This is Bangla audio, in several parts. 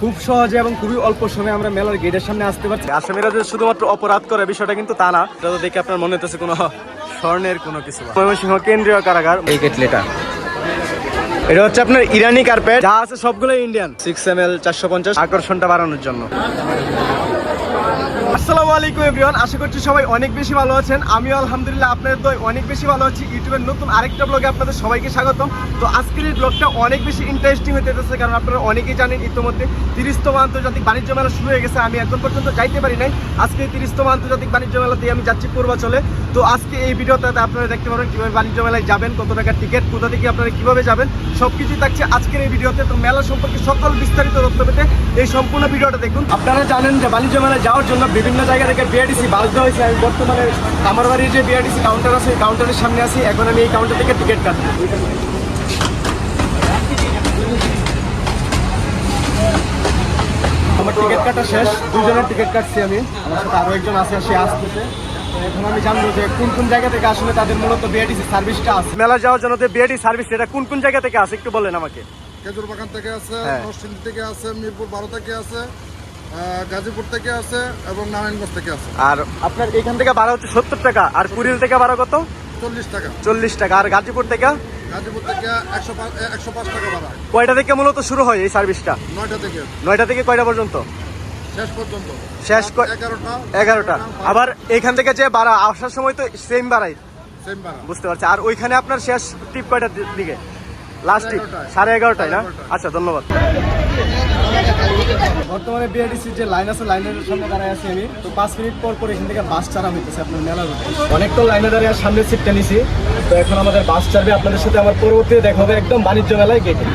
খুব সহজে এবং খুবই অল্প সময়ে আমরা মেলার গেটের সামনে আসতে পারছি। আসামিরা যে শুধুমাত্র অপরাধ করে বিষয়টা কিন্তু তা না। এটা তো দেখে আপনার মনে হচ্ছে কোনো স্বর্ণের কোনো কিছু। ময়মনসিংহ কেন্দ্রীয় কারাগার এই গেটলেটা। এটা হচ্ছে আপনার ইরানি কার্পেট, যা আছে সবগুলো ইন্ডিয়ান। 6ml 450 আকর্ষণটা বাড়ানোর জন্য। আসসালামু আলাইকুম এভরিওয়ান, আশা করছি সবাই অনেক বেশি ভালো আছেন। আমিও আলহামদুলিল্লাহ আপনাদের তো অনেক বেশি ভালো আছি। ইউটিউবের নতুন আরেকটা ব্লগে আপনাদের সবাইকে স্বাগতম। তো আজকের এই ব্লগটা অনেক বেশি ইন্টারেস্টিং হতে যাচ্ছে, কারণ আপনারা অনেকেই জানেন ইতিমধ্যে 30তম আন্তর্জাতিক বাণিজ্য মেলা শুরু হয়ে গেছে। আমি এখন পর্যন্ত যাইতে পারি নাই। আজকে 30তম আন্তর্জাতিক বাণিজ্য মেলাতে আমি যাচ্ছি পূর্বাচলে। তো আজকে এই ভিডিওতে আপনারা দেখতে পারেন কিভাবে বাণিজ্য মেলায় যাবেন, কত টাকার টিকিট, কোথা থেকে আপনারা কিভাবে যাবেন, সবকিছুই থাকছে আজকের এই ভিডিওতে। তো মেলা সম্পর্কে সকল বিস্তারিত তথ্য পেতে এই সম্পূর্ণ ভিডিওটা দেখুন। আপনারা জানেন যে বাণিজ্য মেলায় যাওয়ার জন্য বিভিন্ন জায়গা থেকে বিআরটিসি বাস দেওয়া হয়েছে। আমি বর্তমানে আমার বাড়ির যে বিআরটিসি কাউন্টার আছে, কাউন্টারের সামনে আছি। এখন আমি এই কাউন্টার থেকে টিকিট কাটবো। আমার টিকিট কাটা শেষ, দুজনের টিকিট কাটছি আমি। আমার সাথে আরো একজন আছে, সে আসতেছে। এখন আমি জানবো যে কোন কোন জায়গা থেকে আসলে তাদের মূলত বিআরটিসি সার্ভিসটা আছে। মেলা যাওয়ার জন্য যে বিআরটিসি সার্ভিস, এটা কোন কোন জায়গা থেকে আছে একটু বলেন আমাকে। খেজুরবাগান থেকে আছে, নরসিংদী থেকে আছে, মিরপুর 12 থেকে আছে, গাজীপুর থেকে আছে এবং নারায়ণগঞ্জ থেকে আছে। আর আপনার এখান থেকে ভাড়া হচ্ছে 70 টাকা, আর কুড়িল থেকে ভাড়া কত? 40 টাকা। 40 টাকা। আর গাজীপুর থেকে? গাজীপুর থেকে 105 টাকা ভাড়া। কয়টা থেকে মূলত শুরু হয় এই সার্ভিসটা? 9টা থেকে। 9টা থেকে কয়টা পর্যন্ত? শেষ পর্যন্ত। শেষ 11টা। আবার এখান থেকে যে ভাড়া আসার সময় তো সেম ভাড়াই? সেম ভাড়া। বুঝতে পারছি। আর ওইখানে আপনার শেষ ট্রিপ কয়টার দিকে? লাস্ট ট্রিপ 11:30টায় না? আচ্ছা, ধন্যবাদ। বর্তমানে বিআরটিসির যে লাইন আছে, লাইনের সামনে দাঁড়ায় আছি আমি। তো 5 মিনিট পর পর এখান থেকে বাস ছাড়া হইতেছে আপনার মেলা রুটে। অনেকটা লাইনে দাঁড়িয়ে সামনের সিটটা নিছি। তো এখন আমাদের বাস ছাড়বে। আপনাদের সাথে আমার পরবর্তীতে দেখা হবে একদম বাণিজ্য মেলায় গেটে।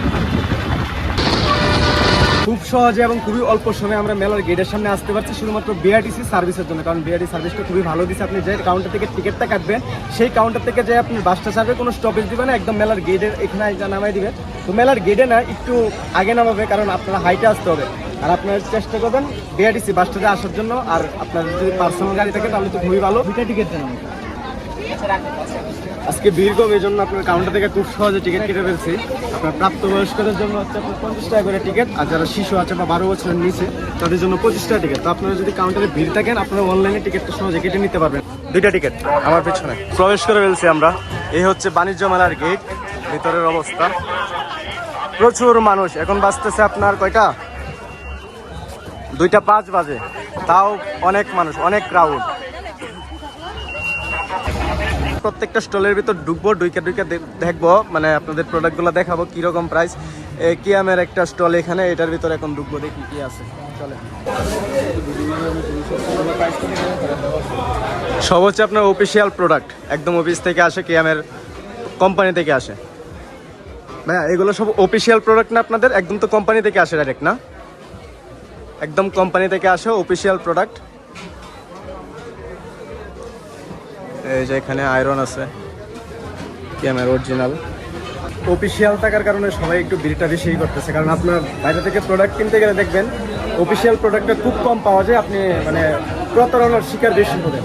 খুব সহজে এবং খুবই অল্প সময়ে আমরা মেলার গেটের সামনে আসতে পারছি শুধুমাত্র বিআরটিসি সার্ভিসের জন্য। কারণ বিআরটিসি সার্ভিসটা খুবই ভালো দিচ্ছে। আপনি যে কাউন্টার থেকে টিকিটটা কাটবেন, সেই কাউন্টার থেকে যে আপনি বাসটা ছাড়বে, কোনো স্টপেজ দিবে না, একদম মেলার গেটের এখানে নামাই দিবে। তো মেলার গেটে না, একটু আগে নামাবে, কারণ আপনারা হাইটে আসতে হবে। আর আপনারা চেষ্টা করবেন বিআরটিসি বাসটাতে আসার জন্য। আর আপনার যদি পার্সোনাল গাড়ি থাকে তাহলে তো খুবই ভালো। দুইটা টিকিট দেন। আজকে ভিড় কম, এই জন্য আপনার কাউন্টার থেকে খুব সহজে টিকিট কেটে ফেলছি। আপনার প্রাপ্তবয়স্কদের জন্য হচ্ছে আপনার 50 টাকা করে টিকিট, আর যারা শিশু আছে বা 12 বছরের নিচে তাদের জন্য 25 টাকা টিকিট। তো আপনারা যদি কাউন্টারে ভিড় থাকেন, আপনারা অনলাইনে টিকিটটা সহজে কেটে নিতে পারবেন। 2টা টিকিট আমার পেছনে। প্রবেশ করে ফেলছি আমরা। এই হচ্ছে বাণিজ্য মেলার গেট। ভিতরের অবস্থা প্রচুর মানুষ। এখন বাজতেছে আপনার কয়টা? 2:05 বাজে। তাও অনেক মানুষ, অনেক ক্রাউড। প্রত্যেকটা স্টলের ভিতর ঢুকবো, ঢুকে দেখবো, মানে আপনাদের প্রোডাক্টগুলো দেখাবো কিরকম প্রাইস। কিয়ামের একটা স্টল এখানে, এটার ভিতরে এখন ঢুকবো, দেখি কি আছে। চলে সব হচ্ছে আপনার অফিসিয়াল প্রোডাক্ট, একদম অফিস থেকে আসে, কিয়ামের কোম্পানি থেকে আসে। ভাইয়া এগুলো সব অফিসিয়াল প্রোডাক্ট না আপনাদের? একদম তো কোম্পানি থেকে আসে ডাইরেক্ট না? একদম কোম্পানি থেকে আসে অফিসিয়াল প্রোডাক্ট। এই যে এখানে আয়রন আছে, ক্যামেরা অরিজিনাল। অফিসিয়াল থাকার কারণে সবাই একটু ভিড়টা বেশি করতেছে, কারণ আপনার বাইরে থেকে প্রোডাক্ট কিনতে গেলে দেখবেন অফিসিয়াল প্রোডাক্টটা খুব কম পাওয়া যায়। আপনি মানে প্রতারণার শিকার বেশি হবেন।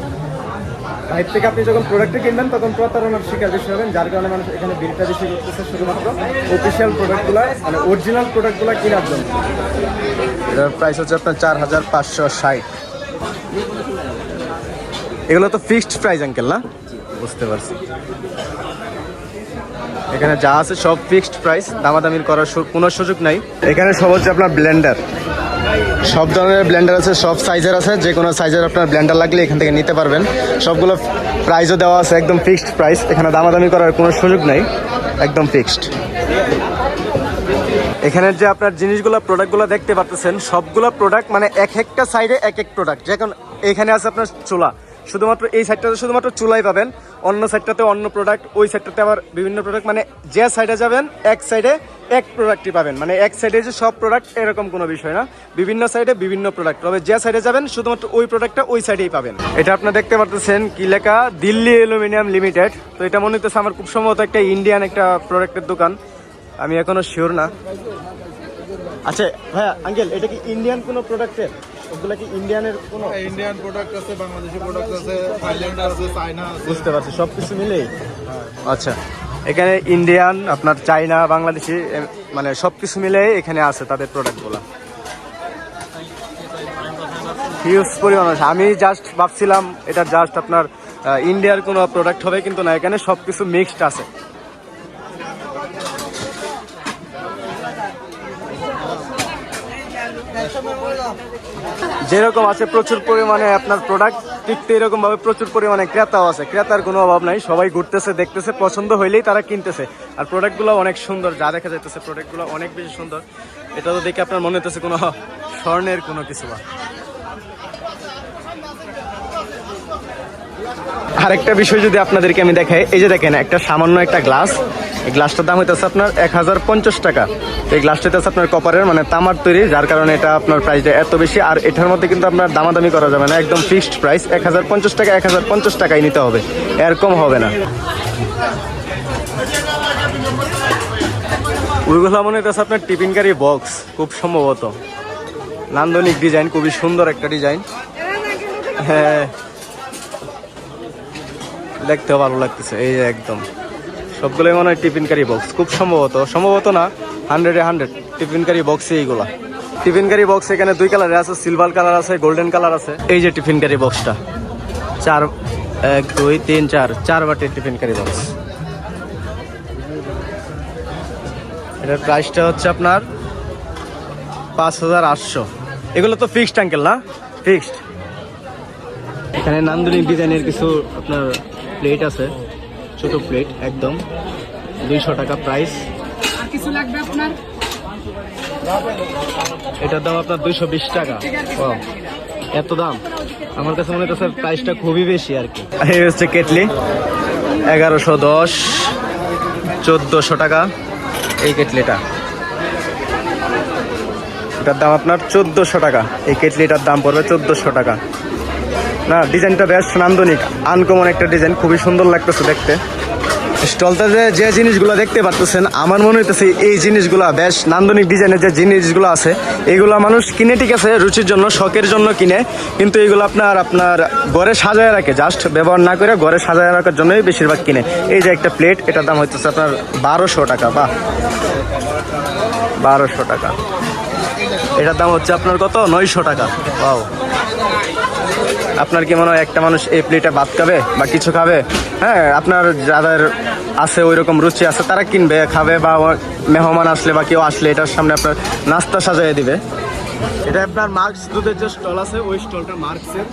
বাইরে থেকে আপনি যখন প্রোডাক্টটা কিনবেন তখন প্রতারণার শিকার বেশি হবেন, যার কারণে মানুষ এখানে ভিড়টা বেশি করতেছে শুধুমাত্র অফিসিয়াল প্রোডাক্টগুলো, মানে অরিজিনাল প্রোডাক্টগুলো কেনার জন্য। এটার প্রাইস হচ্ছে আপনার 4560। এগুলো তো ফিক্সড প্রাইস আঙ্কেল না? বুঝতে পারছি। এখানে যা আছে সব ফিক্সড প্রাইস, দামাদামির করার কোনো সুযোগ নাই। এখানে সব হচ্ছে আপনার ব্লেন্ডার, সব ধরনের ব্লেন্ডার আছে, সব সাইজের আছে। যে কোনো সাইজের আপনার ব্লেন্ডার লাগলে এখান থেকে নিতে পারবেন। সবগুলো প্রাইসও দেওয়া আছে, একদম ফিক্সড প্রাইস। এখানে দামাদামি করার কোনো সুযোগ নাই, একদম ফিক্সড। এখানের যে আপনার জিনিসগুলো, প্রোডাক্টগুলো দেখতে পাচ্ছেন, সবগুলো প্রোডাক্ট মানে এক একটা সাইডে এক এক প্রোডাক্ট। যেমন এখানে আছে আপনার চুলা, শুধুমাত্র এই সাইডটাতে শুধুমাত্র চুলাই পাবেন, অন্য সাইডটাতে অন্য প্রোডাক্ট, ওই সাইডটাতে আবার বিভিন্ন প্রোডাক্ট। মানে যে সাইডে যাবেন এক সাইডে এক প্রোডাক্টই পাবেন। মানে এক সাইডে যে সব প্রোডাক্ট এরকম কোনো বিষয় না, বিভিন্ন সাইডে বিভিন্ন প্রোডাক্ট। তবে যে সাইডে যাবেন শুধুমাত্র ওই প্রোডাক্টটা ওই সাইডেই পাবেন। এটা আপনারা দেখতে পাচ্ছেন কি লেখা, দিল্লি অ্যালুমিনিয়াম লিমিটেড। তো এটা মনে হচ্ছে আমার খুব সম্ভবত একটা ইন্ডিয়ান একটা প্রোডাক্টের দোকান, আমি এখনো শিওর না। আচ্ছা ভাইয়া আঙ্কেল, এটা কি ইন্ডিয়ান কোনো প্রোডাক্টের? ওগুলা কি ইন্ডিয়ানের কোনো? ইন্ডিয়ান প্রোডাক্ট আছে, বাংলাদেশি প্রোডাক্ট আছে, থাইল্যান্ড আছে, চায়না আছে। বুঝতে পারছি, সব কিছু মিলেই। আচ্ছা, এখানে ইন্ডিয়ান, আপনার চায়না, বাংলাদেশি, মানে সব কিছু মিলে এখানে আছে তাদের প্রোডাক্টগুলো। হিউজ পরিমাণ আছে। আমি জাস্ট ভাবছিলাম এটা জাস্ট আপনার ইন্ডিয়ার কোনো প্রোডাক্ট হবে, কিন্তু না, এখানে সব কিছু মিক্সড আছে। যেরকম আছে প্রচুর পরিমাণে আপনার প্রোডাক্ট, ঠিক এরকম ভাবে প্রচুর পরিমাণে ক্রেতাও আছে। ক্রেতার কোনো অভাব নাই, সবাই ঘুরতেছে, দেখতেছে, পছন্দ হইলেই তারা কিনতেছে। আর প্রোডাক্টগুলো অনেক সুন্দর, যা দেখা যাইতেছে প্রোডাক্টগুলো অনেক বেশি সুন্দর। এটা তো দেখে আপনার মনে হইতেছে কোনো স্বর্ণের কোনো কিছু না। আরেকটা বিষয় যদি আপনাদেরকে আমি দেখাই, এই যে দেখেন একটা সামান্য একটা গ্লাস, এই গ্লাসটার দাম হইতেছে আপনার 1050 টাকা। এই গ্লাসটা হচ্ছে আপনার কপারের মানে তামার তৈরি, যার কারণে এটা আপনার প্রাইসটা এত বেশি। আর এটার মধ্যে কিন্তু আপনার দামাদামি করা যাবে না, একদম ফিক্সড প্রাইস 1050 টাকা, 1050 টাকাই নিতে হবে, এরকম হবে না। ওইগুলো মনে হইতেছে আপনার টিফিন কারি বক্স, খুব সম্ভবত নান্দনিক ডিজাইন, খুবই সুন্দর একটা ডিজাইন। হ্যাঁ, দেখতেও ভালো লাগতেছে। এই যে একদম সবগুলোই মনে হয় টিফিন কারি বক্স, খুব সম্ভবত না, 100-100 টিফিন কারি বক্স। এইগুলা টিফিন কারি বক্স এখানে দুই কালারে আছে, সিলভার কালার আছে, গোল্ডেন কালার আছে। এই যে টিফিন কারি বক্সটা 1 2 3 4 বাটির টিফিন কারি বক্স। এটার প্রাইসটা হচ্ছে আপনার 5800। এগুলো তো ফিক্সড আঙ্কেল না? ফিক্সড। এখানে নান্দনিক ডিজাইনের কিছু আপনার প্লেট আছে, ছোট প্লেট, একদম 200 টাকা প্রাইস। কিছু লাগবে আপনার? এটার দাম আপনার 220 টাকা। এত দাম? আমার কাছে মনে হচ্ছে প্রাইসটা খুবই বেশি আর কি। এই হচ্ছে কেটলি, 1110 1400 টাকা এই কেটলিটা। এটার দাম আপনার 1400 টাকা। এই কেটলিটার দাম পড়বে 1400 টাকা। না, ডিজাইনটা বেশ নান্দনিক, আনকমন একটা ডিজাইন, খুবই সুন্দর লাগতেছে দেখতে। স্টলটাতে যে জিনিসগুলো দেখতে পাচ্ছেন, আমার মনে হইতেছে এই জিনিসগুলো বেশ নান্দনিক ডিজাইনের যে জিনিসগুলো আছে, এগুলো মানুষ কিনে, ঠিক আছে, রুচির জন্য, শখের জন্য কিনে, কিন্তু এগুলো আপনার ঘরে সাজায় রাখে, জাস্ট ব্যবহার না করে ঘরে সাজায় রাখার জন্যই বেশিরভাগ কিনে। এই যে একটা প্লেট, এটার দাম হইতেছে আপনার 1200 টাকা। বা 1200 টাকা। এটার দাম হচ্ছে আপনার কত? 900 টাকা। ওয়াও, আপনার কি মনে হয় একটা মানুষ এই প্লেটে ভাত খাবে বা কিছু খাবে? হ্যাঁ, আপনার যাদের আছে ওই রকম রুচি আছে তারা কিনবে, খাবে, বা মেহমান আসলে বা কেউ আসলে এটার সামনে আপনার নাস্তা সাজিয়ে দিবে। এটা আপনার মার্কস দুধের যে স্টল আছে, ওই স্টলটা মার্কসের।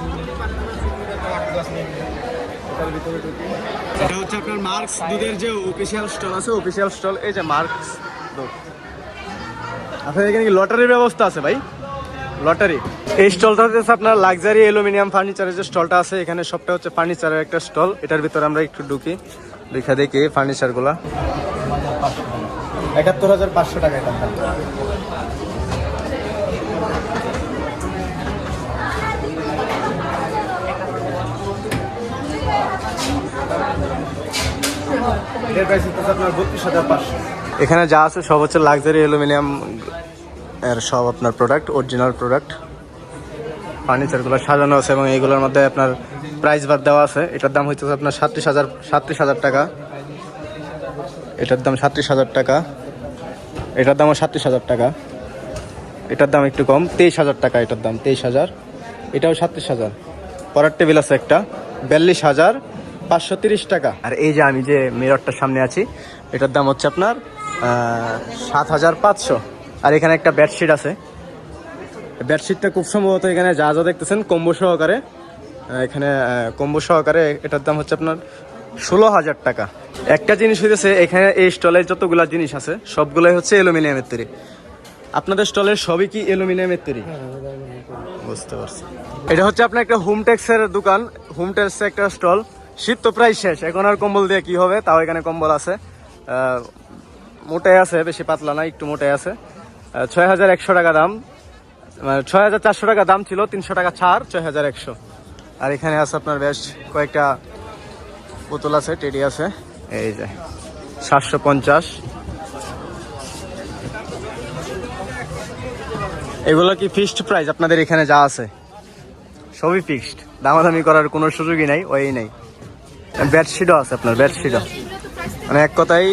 এটা হচ্ছে আপনার মার্কস দুধের যে অফিসিয়াল স্টল আছে, অফিসিয়াল স্টল। এই যে মার্কস দুধ। আপনার এখানে কি লটারির ব্যবস্থা আছে ভাই? লটারি। এই স্টলটা হচ্ছে আপনার লাক্সারি অ্যালুমিনিয়াম ফার্নিচারের যে স্টলটা আছে, এখানে সবটা হচ্ছে ফার্নিচারের একটা স্টল। এটার ভিতরে আমরা একটু ঢুকি, দেখি ফার্নিচার গুলা। 71,500 টাকা এটা। এর প্রাইস হচ্ছে আপনার 32,500। এখানে যা আছে সব হচ্ছে লাক্সারি অ্যালুমিনিয়াম এর সব আপনার প্রোডাক্ট, অরিজিনাল প্রোডাক্ট। ফার্নিচারগুলো সাজানো আছে এবং এইগুলোর মধ্যে আপনার প্রাইস বার দেওয়া আছে। এটার দাম হচ্ছে আপনার 37,000 টাকা। এটার দাম 37,000 টাকা। এটার দামও 37,000 টাকা। এটার দাম একটু কম, 23,000 টাকা। এটার দাম 23,000। এটাও 37,000। পরের টেবিল আছে একটা, 42,530 টাকা। আর এই যে আমি যে মিররটার সামনে আছি, এটার দাম হচ্ছে আপনার 7,500। আর এখানে একটা বেডশিট আছে, বেডশিটটা খুব সম্ভবত এখানে যা যা দেখতেছেন কম্বো সহকারে, এখানে কম্বো সহকারে। এটার দাম হচ্ছে আপনার 16,000 টাকা। একটা জিনিস হইতেছে, এখানে এই স্টলের যতগুলা জিনিস আছে সবগুলাই হচ্ছে অ্যালুমিনিয়ামের তৈরি। আপনাদের স্টলের সবই কি অ্যালুমিনিয়ামের তৈরি? বুঝতে পারছি। এটা হচ্ছে আপনার একটা হোমটেক্সের দোকান, হোমটেক্সের একটা স্টল। শীত তো প্রায় শেষ, এখন আর কম্বল দিয়ে কি হবে, তাও এখানে কম্বল আছে। মোটাই আছে, বেশি পাতলা না, একটু মোটাই আছে। 6,100 টাকা দাম, 6,400 টাকা দাম ছিল, 300 টাকা ছাড়, 6,100। আর এখানে আছে আপনার বেশ কয়েকটা বোতল আছে, টেডি আছে। এই যে 750। এগুলো কি ফিক্সড প্রাইস? আপনাদের এখানে যা আছে সবই ফিক্সড, দামাদামি করার কোনো সুযোগই নাই, ওই নাই। বেডশিটও আছে আপনার, বেডশিটও, মানে এক কথাই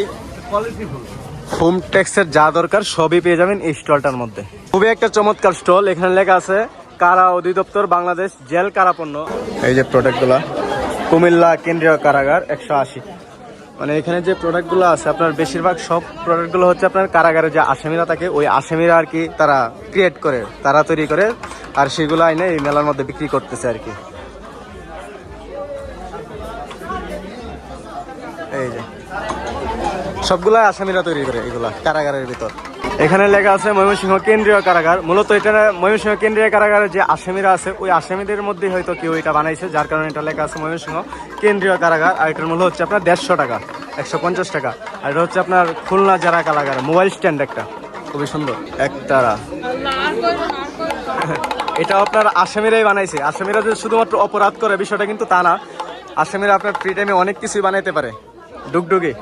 হোমটেক্সের যা দরকার সবই পেয়ে যাবেন এই স্টলটার মধ্যে। খুবই একটা চমৎকার স্টল। এখানে লেখা আছে কারা অধিদপ্তর বাংলাদেশ জেল কারাপণ্য। এই যে প্রোডাক্টগুলো কুমিল্লা কেন্দ্রীয় কারাগার 180। মানে এখানে যে প্রোডাক্টগুলো আছে আপনার বেশিরভাগ সব প্রোডাক্টগুলো হচ্ছে আপনার কারাগারে যে আসামিরা থাকে ওই আসামিরা আর কি তারা ক্রিয়েট করে, তারা তৈরি করে, আর সেগুলো আইনে এই মেলার মধ্যে বিক্রি করতেছে আর কি। এই যে সবগুলা আসামিরা তৈরি করে এগুলা কারাগারের ভিতর। এখানে লেখা আছে ময়মনসিংহ কেন্দ্রীয় কারাগার। মূলত এটা ময়মনসিংহ কেন্দ্রীয় কারাগারের যে আসামিরা আছে ওই আসামিদের মধ্যে হয়তো কেউ এটা বানাইছে, যার কারণে এটা লেখা আছে ময়মনসিংহ কেন্দ্রীয় কারাগার। আর এটার মূল্য হচ্ছে আপনার 150 টাকা, 150 টাকা। আর এটা হচ্ছে আপনার খুলনা জেলা কারাগার মোবাইল স্ট্যান্ড একটা, খুবই সুন্দর একতারা। এটা আপনার আসামিরাই বানাইছে। আসামিরা যে শুধুমাত্র অপরাধ করে বিষয়টা কিন্তু তা না, আসামিরা আপনার ফ্রি টাইমে অনেক কিছুই বানাইতে পারে। ডুগডুগি।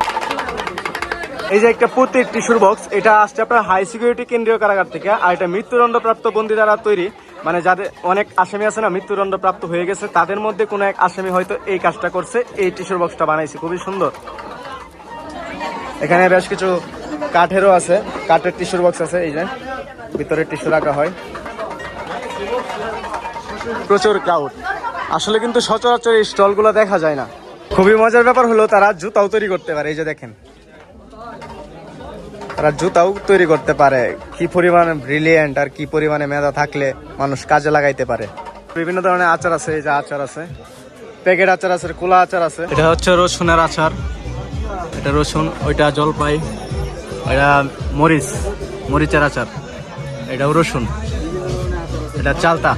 এই যে একটা পুতির টিস্যুর বক্স, এটা আসছে আপনার হাই সিকিউরিটি কেন্দ্রীয় কারাগার থেকে। আর এটা মৃত্যুদণ্ডপ্রাপ্ত বন্দী দ্বারা তৈরি। মানে যাদের অনেক আসামি আছে না মৃত্যুদণ্ডপ্রাপ্ত হয়ে গেছে, তাদের মধ্যে কোনো এক আসামি হয়তো এই কাজটা করছে, এই টিস্যুর বক্সটা বানাইছে, খুবই সুন্দর। এখানে বেশ কিছু কাঠেরও আছে, কাঠের টিস্যুর বক্স আছে। এই যে ভিতরে টিস্যু রাখা হয়। প্রচুর ক্রাউড, আসলে কিন্তু সচরাচর এই স্টলগুলো দেখা যায় না। খুবই মজার ব্যাপার হলো তারা জুতাও তৈরি করতে পারে। এই যে দেখেন, তারা জুতাও তৈরি করতে পারে। কি পরিমাণে ব্রিলিয়েন্ট আর কি পরিমাণে মেধা থাকলে মানুষ কাজে লাগাইতে পারে। বিভিন্ন ধরনের আচার আছে, এই যে আচার আছে, প্যাকেট আচার আছে, কোলা আচার আছে। এটা হচ্ছে রসুনের আচার, এটা রসুন, ওইটা জলপাই, এটা মরিচের আচার, এটাও রসুন, এটা চালতা।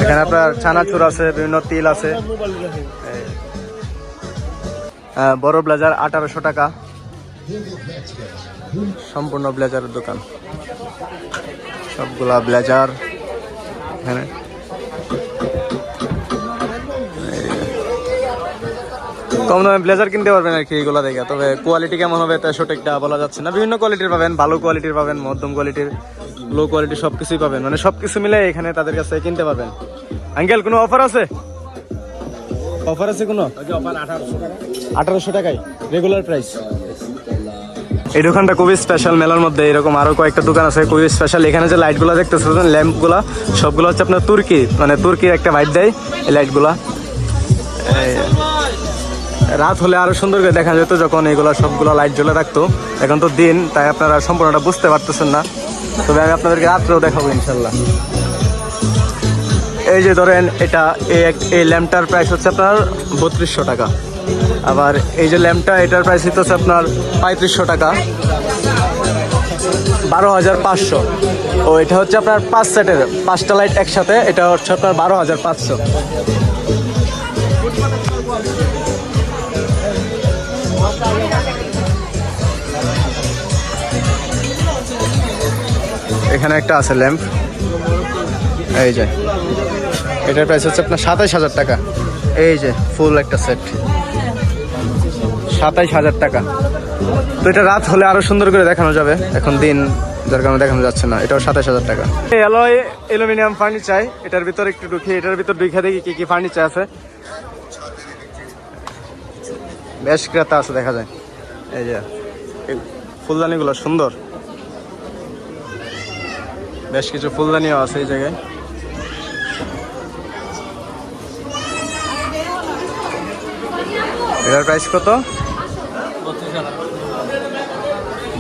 এখানে আপনার ছানাচুর আছে, বিভিন্ন তিল আছে। বড় ব্লেজার 1800 টাকা, সম্পূর্ণ ব্লেজারের দোকান, সবগুলা ব্লেজার এখানে। কম দামে ব্লেজার কিনতে পারবেন আর কি এইগুলো দেখে। তবে কোয়ালিটি কেমন হবে তা সঠিকটা বলা যাচ্ছে না। বিভিন্ন কোয়ালিটির পাবেন, ভালো কোয়ালিটির পাবেন, মধ্যম কোয়ালিটির, লো কোয়ালিটি, সবকিছুই পাবেন। মানে সবকিছু মিলে এখানে তাদের কাছে কিনতে পারবেন। আঙ্কেল কোনো অফার আছে? অফার আছে কোনো? 1800 টাকায় রেগুলার প্রাইস। এই দোকানটা খুবই স্পেশাল মেলার মধ্যে। এরকম আরো কয়েকটা দোকান আছে খুবই স্পেশাল। এখানে যে লাইটগুলো দেখতেছেন, ল্যাম্পগুলা, সবগুলো হচ্ছে আপনার তুর্কি, মানে তুর্কির একটা ভাইব দেয় এই লাইটগুলা। রাত হলে আরো সুন্দর করে দেখা যেত যখন এগুলা সবগুলো লাইট জ্বলে থাকতো। এখন তো দিন, তাই আপনারা সম্পূর্ণটা বুঝতে পারতেছেন না। তবে আমি আপনাদেরকে রাত্রেও দেখাবো ইনশাল্লাহ। এই যে ধরেন এটা, এই ল্যাম্পটার প্রাইস হচ্ছে আপনার 3200 টাকা। আবার এই যে ল্যাম্পটা, এটার প্রাইস হচ্ছে আপনার 3500 টাকা, 12,500। ও এটা হচ্ছে আপনার 5 সেটের 5টা লাইট একসাথে, এটা হচ্ছে আপনার 12,500। এখানে একটা আছে ল্যাম্প, এই যে এটার প্রাইস হচ্ছে আপনার 27,000 টাকা। এই যে ফুল একটা সেট 27,000 টাকা। তো এটা রাত হলে আরো সুন্দর করে দেখানো যাবে, এখন দিন যার কারণে দেখানো যাচ্ছে না। এটাও 27,000 টাকা। অ্যালয় অ্যালুমিনিয়াম ফার্নিচার, এটার ভিতরে একটু ঢুকি, এটার ভিতর ঢুকে দেখি কি কি ফার্নিচার আছে। বেশ ক্রেতা আছে দেখা যায়। এই যে ফুলদানিগুলো সুন্দর, বেশ কিছু ফুলদানিও আছে এই জায়গায়। এটার প্রাইস কত?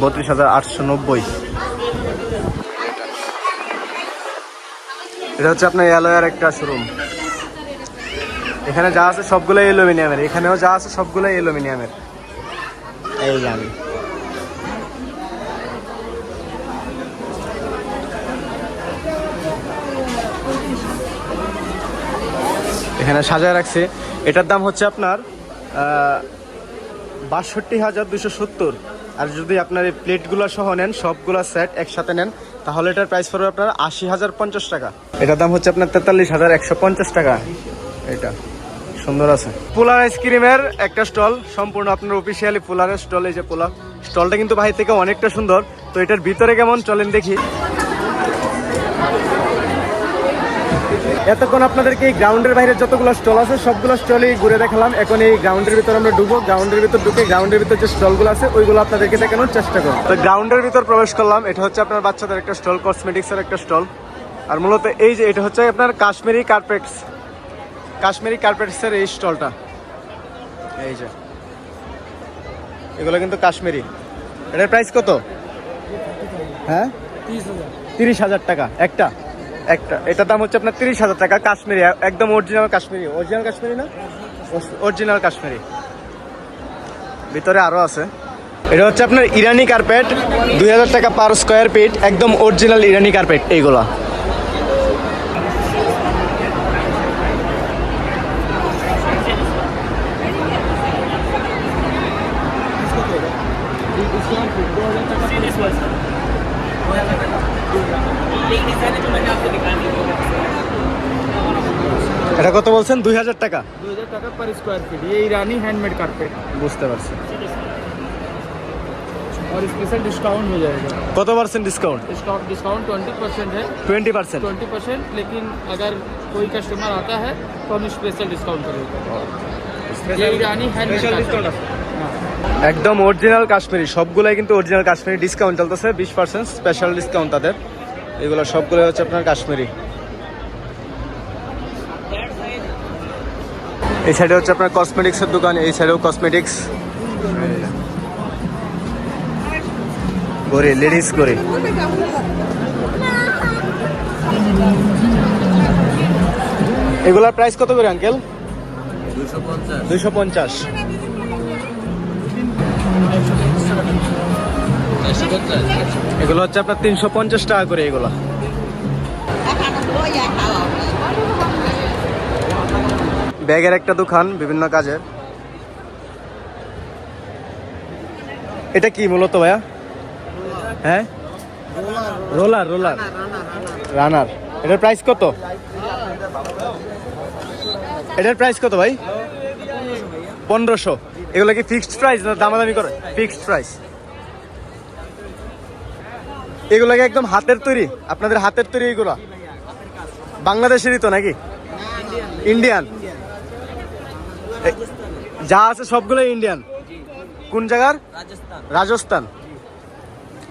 32,890। এটা হচ্ছে আপনার অ্যালয়ের একটা শোরুম। এখানে যা আছে সবগুলোই অ্যালুমিনিয়ামের, এখানেও যা আছে সবগুলোই অ্যালুমিনিয়ামের। এই জানি এখানে সাজায় রাখছে। এটার দাম হচ্ছে আপনার 62,270। আর যদি আপনার এই প্লেটগুলো সহ নেন, সবগুলা সেট একসাথে নেন, তাহলে এটার প্রাইস পড়বে আপনার 80,050 টাকা। এটার দাম হচ্ছে আপনার 43,150 টাকা। এটা সুন্দর আছে। পোলার আইসক্রিমের একটা স্টল, সম্পূর্ণ আপনার অফিসিয়ালি পোলারের স্টল। এই যে পোলার স্টলটা কিন্তু বাহির থেকে অনেকটা সুন্দর। তো এটার ভিতরে কেমন চলেন দেখি। এতক্ষণ আপনাদেরকে এই গ্রাউন্ডের বাইরে যতগুলো স্টল আছে সবগুলো স্টলই ঘুরে দেখালাম। এখন এই গ্রাউন্ডের ভিতর আমরা ঢুকবো, গ্রাউন্ডের ভিতর ঢুকে গ্রাউন্ডের ভিতর যে স্টলগুলো আছে ওইগুলো আপনাদেরকে দেখানোর চেষ্টা করব। তো গ্রাউন্ডের ভিতর প্রবেশ করলাম, এটা হচ্ছে আপনার বাচ্চাদের একটা স্টল, কসমেটিক্সের একটা স্টল। আর মূলত এই যে এটা হচ্ছে আপনার কাশ্মীরি কার্পেটসের এই স্টলটা, এই যে এগুলো কিন্তু কাশ্মীরি। এটার প্রাইস কত? হ্যাঁ 30,000 টাকা একটা। এটার দাম হচ্ছে আপনার 30,000 টাকা, কাশ্মীরি, একদম অরিজিনাল কাশ্মীরি না, অরিজিনাল কাশ্মীরি। ভিতরে আরো আছে। এটা হচ্ছে আপনার ইরানি কার্পেট, 2,000 টাকা পার স্কোয়ার ফিট, একদম অরিজিনাল ইরানি কার্পেট এইগুলা। এটা কত বলছেন? 2,000 টাকা। 2,000 টাকা पर स्क्वायर फीट। ये ईरानी हैंडमेड कारपेट বুঝতে পারছি। और स्पेशल डिस्काउंट हो जाएगा। কত পার্সেंट ডিসকাউন্ট? डिस्काउंट 20% है। 20%। 20%, लेकिन अगर कोई कस्टमर आता है तो हम स्पेशल डिस्काउंट करेंगे। ये ईरानी हैंडमेड कारपेट। একদম অরিজিনাল কাশ্মীরি, সবগুলাই কিন্তু অরিজিনাল কাশ্মীরি। ডিসকাউন্ট চলতেছে 20% স্পেশাল ডিসকাউন্ট তাদের। এগুলো সবগুলো হচ্ছে আপনার কাশ্মীরি। এই সাইডে হচ্ছে আপনার কসমেটিক্সের দোকান, এই সাইডেও কসমেটিক্স, গড়ি, লেডিস গড়ি। এগুলার প্রাইস কত করে আঙ্কেল? 250। এগুলো হচ্ছে আপনার 350 টাকা করে এগুলো। ব্যাগের একটা দোকান বিভিন্ন কাজের। এটা কি মূলত ভাইয়া? হ্যাঁ রোলার রানার। এটার প্রাইস কত? এটার প্রাইস কত ভাই? 1500। এগুলো কি ফিক্সড প্রাইস না দামাদামি করে? Fixed price. এগুলো কি একদম হাতের তৈরি? আপনাদের হাতের তৈরি এগুলো? বাংলাদেশেরই তো নাকি? ইন্ডিয়ান? যা আছে সবগুলো ইন্ডিয়ান। কোন জায়গার? রাজস্থান।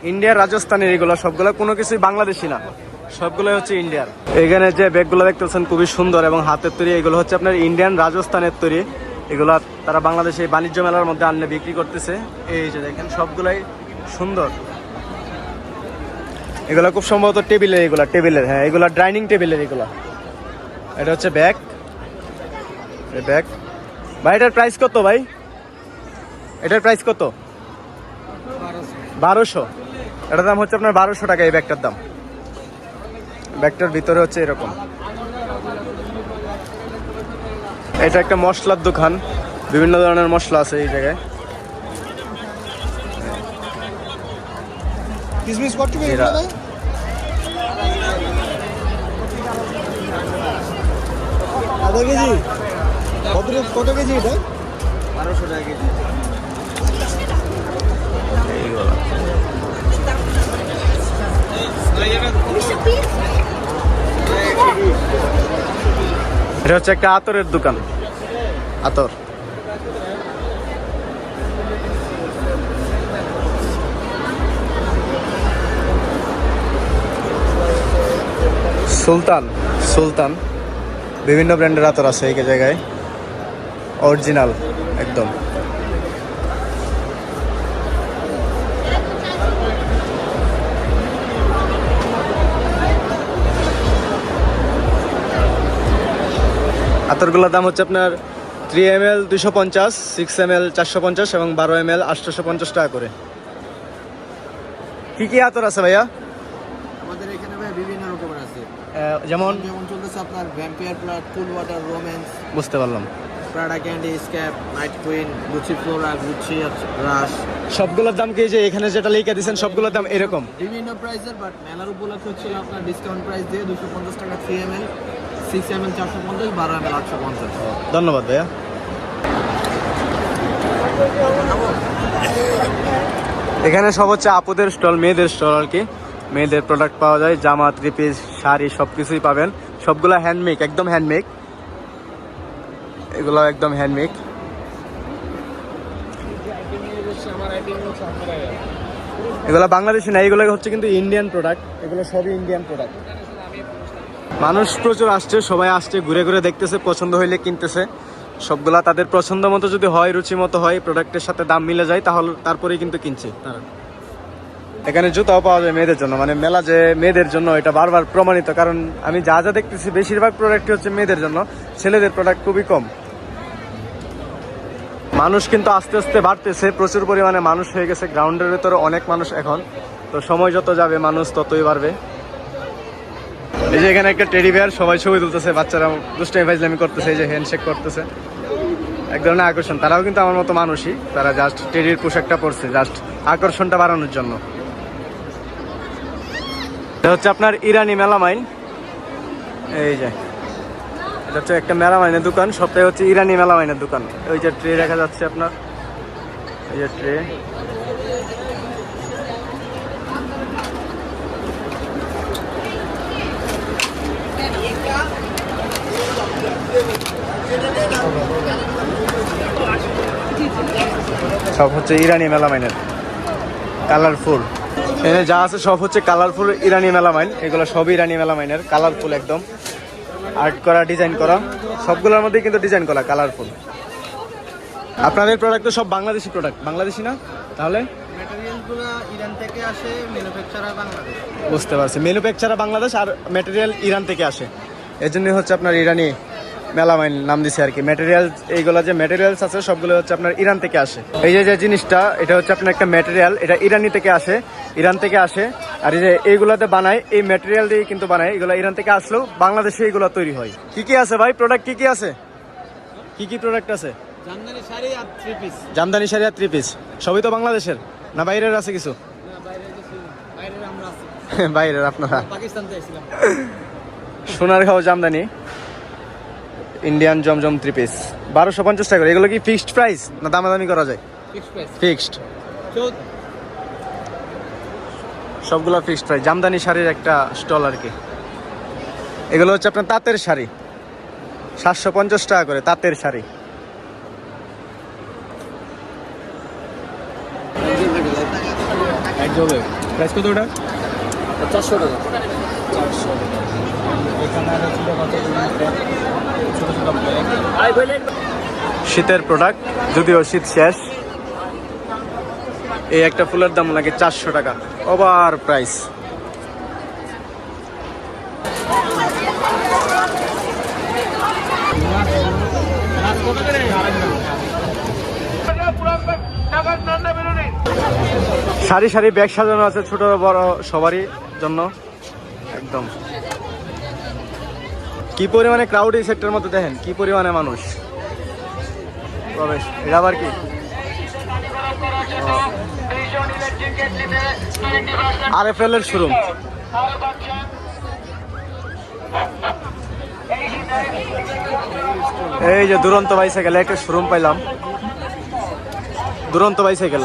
ইন্ডিয়ার রাজস্থানের এগুলো সবগুলো, কোনো কিছুই বাংলাদেশি না, সবগুলো হচ্ছে ইন্ডিয়ার। এখানে যে ব্যাগগুলো দেখতেছেন খুবই সুন্দর এবং হাতের তৈরি। এগুলো হচ্ছে আপনার ইন্ডিয়ান রাজস্থানের তৈরি। এগুলো তারা বাংলাদেশে বাণিজ্য মেলার মধ্যে আনলে বিক্রি করতেছে। এই যে দেখেন সবগুলাই সুন্দর। এগুলো খুব সম্ভবত টেবিলের, এগুলা টেবিলের, হ্যাঁ এগুলা ডাইনিং টেবিলের এগুলা। এটা হচ্ছে ব্যাগ। ভাই এটার প্রাইস কত ভাই? এটার প্রাইস কত? 1200। এটার দাম হচ্ছে আপনার 1200 টাকা এই ব্যাগটার দাম। ব্যাগটার ভিতরে হচ্ছে এরকম। এটা একটা মশলার দোকান, বিভিন্ন ধরনের মশলা আছে এই জায়গায়। কিসমিস কত করে এরা- দাদা? আধা কেজি? কত কেজি এটা? 1200 টাকা কেজি। এটা হচ্ছে একটা আতরের দোকান, আতর। সুলতান বিভিন্ন ব্র্যান্ডের আতর আছে এই জায়গায়, অরিজিনাল একদম। আতরগুলোর দাম হচ্ছে আপনার 3 ml 250, 6 ml 450 এবং 12 ml 850 টাকা করে। কি আতর আছে ভাইয়া? আমাদের এখানে ভাই বিভিন্ন রকমের আছে। যেমন যেমন চলতেছে আপনার ভ্যাম্পিয়ার প্লাট, কুল ওয়াটার, রোম্যান্স, বুঝতে পারলাম। প্রাডা ক্যান্ডি, স্ক্যাপ, night queen, Gucci Flora, Gucci Rush. সবগুলোর দাম কি যে এখানে যেটা লিখে দিয়েছেন সবগুলোর দাম এরকম? বিভিন্ন প্রাইসের, বাট মেলার উপলক্ষে হচ্ছিল আপনার ডিসকাউন্ট প্রাইস দিয়ে 250 টাকা 3 ml, 6 ml 450, 12 ml 850। ধন্যবাদ ভাইয়া। এখানে সব হচ্ছে আপুদের স্টল, মেয়েদের স্টল আর কি। মেয়েদের প্রোডাক্ট পাওয়া যায়, জামা, থ্রি পিস, শাড়ি সব কিছুই পাবেন। সবগুলা হ্যান্ডমেক, একদম হ্যান্ডমেক, এগুলো একদম হ্যান্ডমেক। এগুলো বাংলাদেশি না, এগুলো হচ্ছে কিন্তু ইন্ডিয়ান প্রোডাক্ট, এগুলো সবই ইন্ডিয়ান প্রোডাক্ট। মানুষ প্রচুর আসছে, সবাই আসছে, ঘুরে ঘুরে দেখতেছে, পছন্দ হইলে কিনতেছে। সবগুলা তাদের পছন্দ মতো যদি হয়, রুচি মতো হয়, প্রোডাক্টের সাথে দাম মিলে যায়, তাহলে তারপরেই কিন্তু কিনছে তারা। এখানে জুতাও পাওয়া যায় মেয়েদের জন্য, মানে মেলা যে মেয়েদের জন্য এটা বারবার প্রমাণিত, কারণ আমি যা যা দেখতেছি বেশিরভাগ প্রোডাক্টই হচ্ছে মেয়েদের জন্য, ছেলেদের প্রোডাক্ট খুবই কম। মানুষ কিন্তু আস্তে আস্তে বাড়তেছে, প্রচুর পরিমাণে মানুষ হয়ে গেছে, গ্রাউন্ডের ভিতরে অনেক মানুষ এখন। তো সময় যত যাবে মানুষ ততই বাড়বে। এই যে এখানে একটা টেডি বিয়ার, সবাই ছবি তুলতেছে, বাচ্চারা দুষ্টামি ফাইজলামি করতেছে, এই যে হ্যান্ডশেক করতেছে, এক ধরনের আকর্ষণ। তারাও কিন্তু আমার মতো মানুষই, তারা জাস্ট টেডির পোশাকটা পরছে জাস্ট আকর্ষণটা বাড়ানোর জন্য। এটা হচ্ছে আপনার ইরানি মেলামাইন। এই যে এটা হচ্ছে একটা মেলামাইনের দোকান, সবটাই হচ্ছে ইরানি মেলামাইনের দোকান। ওই যে ট্রে দেখা যাচ্ছে আপনার, এই যে ট্রে, সব হচ্ছে ইরানি মেলামাইনের, কালারফুল। এখানে যা আছে সব হচ্ছে কালারফুল ইরানি মেলামাইন, এগুলো সব ইরানি মেলামাইনের, কালারফুল একদম আর্ট করা, ডিজাইন করা, সবগুলোর মধ্যেই কিন্তু ডিজাইন করা, কালারফুল। আপনাদের প্রোডাক্ট তো সব বাংলাদেশি প্রোডাক্ট, বাংলাদেশি না? তাহলে ম্যাটেরিয়ালগুলো ইরান থেকে আসে, ম্যানুফ্যাকচারার বাংলাদেশ। বুঝতে পারছি, ম্যানুফ্যাকচারার বাংলাদেশ আর ম্যাটেরিয়াল ইরান থেকে আসে, এর জন্যই হচ্ছে আপনার ইরানি মেলামাইন নাম দিছে আর কি। ম্যাটেরিয়াল, এইগুলো যে ম্যাটেরিয়ালস আছে সবগুলো হচ্ছে আপনার ইরান থেকে আসে। এই যে জিনিসটা, এটা হচ্ছে আপনার একটা ম্যাটেরিয়াল, এটা ইরানি থেকে আসে, ইরান থেকে আসে। আর এই যে এইগুলাতে বানায়, এই ম্যাটেরিয়াল দিয়ে কিন্তু বানায়, এগুলো ইরান থেকে আসলেও বাংলাদেশে এগুলো তৈরি হয়। কি কি আছে ভাই প্রোডাক্ট, কি কি আছে, কি কি প্রোডাক্ট আছে? জামদানি শাড়ি আর 3 পিস। জামদানি শাড়ি আর 3 পিস, সবই তো বাংলাদেশের না বাইরের আছে কিছু? বাইরের আমরা আছি, বাইরের আপনারা? পাকিস্তান থেকে এসেছিলাম। সোনারগাঁও জামদানি ইন্ডিয়ান জমজম 3 পিস 1250 টাকা করে। এগুলো কি ফিক্সড প্রাইস না দামাদামি করা যায়? Fixed price. ফিক্সড, সবগুলো ফিক্সড প্রাইস। জামদানি শাড়ির একটা স্টল আর কি। এগুলো হচ্ছে আপনার তাঁতের শাড়ি, 750 টাকা করে তাঁতের শাড়ি। প্রাইস কত ওটা? 400 টাকা। শীতের প্রোডাক্ট, যদিও শীত শেষ। এই একটা ফুলের দাম লাগে 400 টাকা, ওভার প্রাইস। সারি সারি ব্যাগ সাজানো আছে, ছোট বড় সবারই জন্য একদম। কি পরিমাণে ক্রাউড এই সেক্টরের মধ্যে, দেখেন কি পরিমাণে মানুষ প্রবেশ। এটা আবার কি RFL এর শোরুম। এই যে দুরন্ত বাইসাইকেল, একটা শোরুম পাইলাম, দুরন্ত বাইসাইকেল।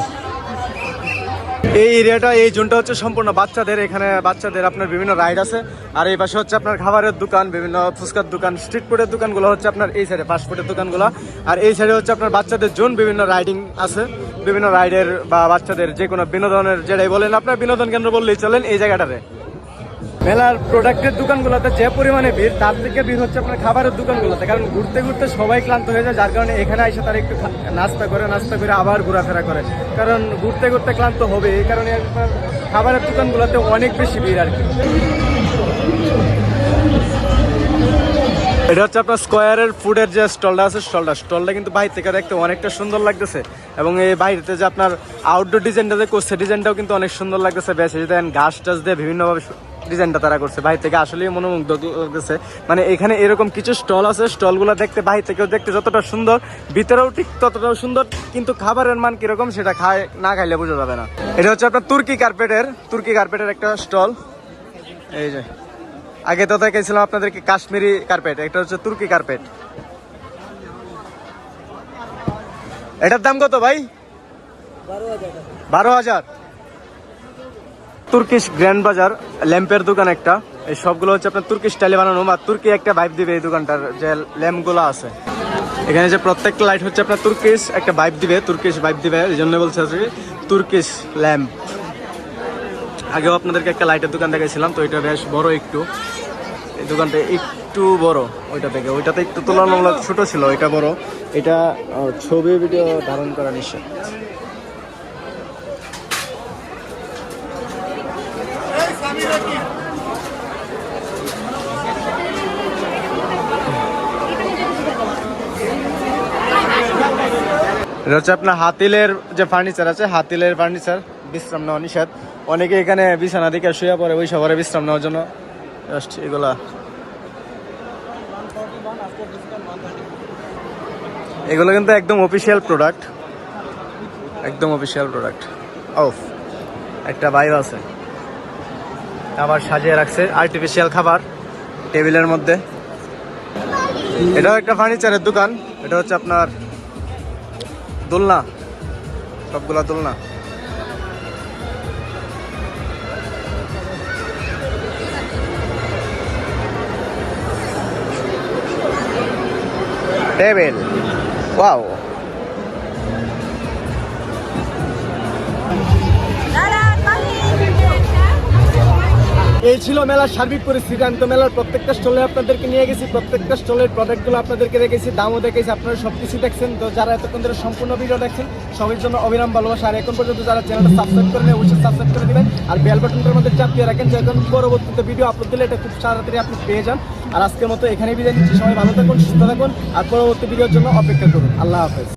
এই এরিয়াটা, এই জোনটা হচ্ছে সম্পূর্ণ বাচ্চাদের। এখানে বাচ্চাদের আপনার বিভিন্ন রাইড আছে। আর এই পাশে হচ্ছে আপনার খাবারের দোকান, বিভিন্ন ফুচকার দোকান, স্ট্রিট ফুডের দোকানগুলো হচ্ছে আপনার এই সাইডে, ফাস্ট ফুডের দোকানগুলো। আর এই সাইডে হচ্ছে আপনার বাচ্চাদের জোন, বিভিন্ন রাইডিং আছে, বিভিন্ন রাইডের বা বাচ্চাদের যে কোনো বিনোদনের, যেটাই বলেন আপনার বিনোদন কেন্দ্র বললেই চলেন এই জায়গাটাতে। মেলার প্রোডাক্টের দোকানগুলোতে যে পরিমাণে ভিড়, তার থেকে ভিড় হচ্ছে আপনার খাবারের দোকানগুলোতে। কারণ ঘুরতে ঘুরতে সবাই ক্লান্ত হয়ে যায়, যার কারণে এখানে এসে তারা একটু নাস্তা করে আবার ঘোরাফেরা করে। কারণ ঘুরতে ঘুরতে ক্লান্ত হবে, এই কারণে আপনার খাবারের দোকানগুলোতে অনেক বেশি ভিড় আর কি। এটা হচ্ছে আপনার স্কোয়ারের ফুডের যে স্টলটা আছে, স্টলটা কিন্তু বাইরে থেকে দেখতে অনেকটা সুন্দর লাগতেছে। এবং এই বাইরেতে যে আপনার আউটডোর ডিজাইনটা যে করছে, ডিজাইনটাও কিন্তু অনেক সুন্দর লাগতেছে। বেশ দেখেন ঘাস টাস দিয়ে বিভিন্নভাবে ডিজাইনটা তারা করছে, বাইরে থেকে আসলেই মনোমুগ্ধ করতেছে। মানে এখানে এরকম কিছু স্টল আছে, স্টলগুলো দেখতে বাইরে থেকেও দেখতে যতটা সুন্দর, ভিতরেও ঠিক ততটাও সুন্দর, কিন্তু খাবারের মান কিরকম সেটা না খাইলে বোঝা যাবে না। এটা হচ্ছে আপনার তুর্কি কার্পেটের একটা স্টল। এই যে আগে তো দেখাইছিলাম আপনাদেরকে কাশ্মীরি কার্পেট, এটা হচ্ছে তুর্কি কার্পেট। এটার দাম কত ভাই? 12,000। তুর্কিশ গ্র্যান্ড বাজার, ল্যাম্পের দোকান একটা। এই সবগুলো হচ্ছে আপনার তুর্কি স্টাইলে বানানো বা তুর্কি একটা ভাইব দিবে এই দোকানটার যে ল্যাম্পগুলো আছে। এখানে যে প্রত্যেকটা লাইট হচ্ছে আপনার তুর্কিশ একটা ভাইব দিবে, তুর্কিশ ভাইব দিবে, এই জন্য বলছে তুর্কিশ ল্যাম্প। আগেও আপনাদেরকে একটা লাইটের দোকান দেখাইছিলাম, তো এটা বেশ বড় একটু, এই দোকানটা একটু বড় ওইটা থেকে, ওইটাতে একটু তুলনামূলক ছোট ছিল, এটা বড়। এটা ছবি ভিডিও ধারণ করা নিষেধ। এটা হচ্ছে আপনার হাতিলের যে ফার্নিচার আছে, হাতিলের ফার্নিচার, বিশ্রাম নেওয়া নিষেধ। অনেকে এখানে বিছানা দিকে শুয়ে পড়ে ওই সবারে বিশ্রাম নেওয়ার জন্য জাস্ট এগুলা। এগুলো কিন্তু একদম অফিসিয়াল প্রোডাক্ট, একদম অফিসিয়াল প্রোডাক্ট। ও একটা ভাইব আছে, আবার সাজিয়ে রাখছে আর্টিফিশিয়াল খাবার টেবিলের মধ্যে। এটাও একটা ফার্নিচারের দোকান, এটা হচ্ছে আপনার দোলনা, সবগুলা দোলনা। Table, wow. এই ছিল মেলার সার্বিক পরিস্থিতি। আমি তো মেলার প্রত্যেকটা স্টলে আপনাদেরকে নিয়ে গেছি, প্রত্যেকটা স্টলের প্রোডাক্টগুলো আপনাদেরকে রেখেছি, দামও দেখেছি, আপনারা সব কিছু দেখছেন। তো যারা এতক্ষণ ধরে সম্পূর্ণ ভিডিও দেখছেন সবার জন্য অবিরাম ভালোবাসা। আর এখন পর্যন্ত যারা চ্যানেলটা সাবস্ক্রাইব করেন অবশ্যই সাবস্ক্রাইব করে দেবেন, আর বেল বাটনটার মধ্যে চাপ দিয়ে রাখেন, যখন পরবর্তীতে ভিডিও আপলোড দিলে এটা খুব তাড়াতাড়ি আপনি পেয়ে যান। আর আজকের মতো এখানেই বিদায় নিচ্ছি, সবাই ভালো থাকুন, সুস্থ থাকুন, আর পরবর্তী ভিডিওর জন্য অপেক্ষা করুন। আল্লাহ হাফেজ।